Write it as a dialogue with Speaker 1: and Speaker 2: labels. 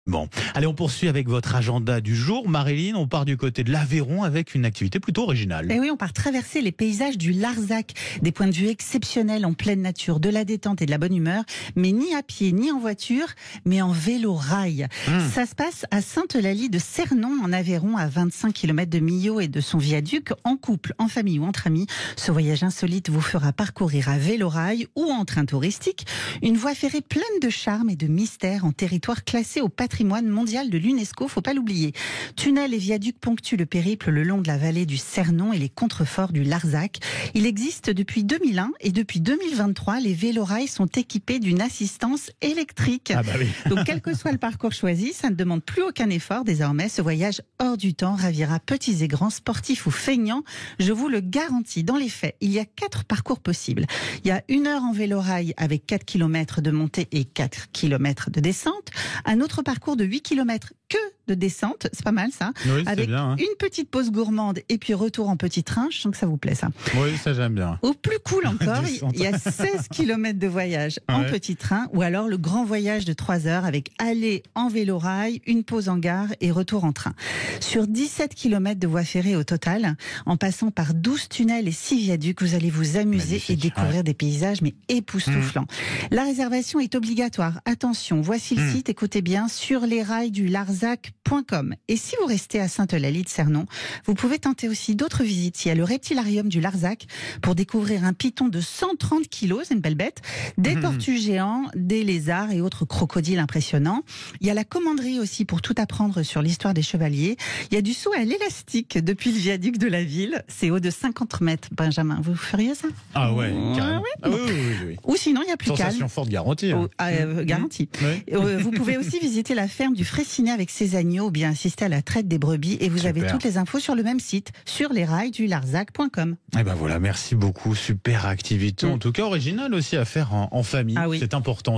Speaker 1: Bon, allez, on poursuit avec votre agenda du jour. Marilyn, on part du côté de l'Aveyron avec une activité plutôt originale.
Speaker 2: Et oui, on part traverser les paysages du Larzac, des points de vue exceptionnels en pleine nature, de la détente et de la bonne humeur, mais ni à pied ni en voiture, mais en vélo-rail. Ça se passe à Sainte-Eulalie de Cernon, en Aveyron, à 25 km de Millau et de son viaduc. En couple, en famille ou entre amis, ce voyage insolite vous fera parcourir à vélo-rail ou en train touristique une voie ferrée pleine de charme et de mystère en territoire classé au patrimoine mondial de l'UNESCO, faut pas l'oublier. Tunnels et viaducs ponctuent le périple le long de la vallée du Cernon et les contreforts du Larzac. Il existe depuis 2001 et depuis 2023, les vélorails sont équipés d'une assistance électrique.
Speaker 1: Ah bah oui.
Speaker 2: Donc quel que soit le parcours choisi, ça ne demande plus aucun effort désormais. Ce voyage hors du temps ravira petits et grands, sportifs ou feignants. Je vous le garantis. Dans les faits, il y a 4 parcours possibles. Il y a 1 heure en vélorail avec 4 km de montée et 4 km de descente. Un autre parcours de 8 km que de descente, c'est pas mal ça,
Speaker 1: Oui, c'est
Speaker 2: avec
Speaker 1: bien, hein.
Speaker 2: une petite pause gourmande et puis retour en petit train. Je sens que ça vous plaît ça.
Speaker 1: Oui, ça j'aime bien.
Speaker 2: Au plus cool encore,
Speaker 1: Descente.
Speaker 2: il y a 16 km de voyage en
Speaker 1: Ouais.
Speaker 2: petit train, ou alors le grand voyage de 3 heures avec aller en vélo-rail, une pause en gare et retour en train. Sur 17 km de voies ferrées au total, en passant par 12 tunnels et 6 viaducs, vous allez vous amuser
Speaker 1: Magnifique,
Speaker 2: et découvrir des paysages mais époustouflants. La réservation est obligatoire. Attention, voici le site, écoutez bien, sur lesrailsdularzac.com. Et si vous restez à Sainte-Eulalie de Cernon, vous pouvez tenter aussi d'autres visites. Il y a le reptilarium du Larzac pour découvrir un python de 130 kilos, c'est une belle bête, des tortues géants, des lézards et autres crocodiles impressionnants. Il y a la commanderie aussi pour tout apprendre sur l'histoire des chevaliers. Il y a du saut à l'élastique depuis le viaduc de la ville. C'est haut de 50 mètres, Benjamin. Vous feriez ça?
Speaker 1: Ah ouais, carrément.
Speaker 2: ouais.
Speaker 1: Ah oui, oui, oui, oui.
Speaker 2: Ou sinon, il y a plus calme.
Speaker 1: Sensation forte garantie. Hein.
Speaker 2: Garantie.
Speaker 1: Oui.
Speaker 2: Vous pouvez aussi visiter la ferme du Fraissinet avec ses agneaux ou bien assister à la traite des brebis. Et vous avez
Speaker 1: Super.
Speaker 2: toutes les infos sur le même site, sur lesrailsdularzac.com.
Speaker 1: Et ben voilà, merci beaucoup. Super activité, en tout cas originale aussi à faire en famille.
Speaker 2: Ah oui.
Speaker 1: C'est important.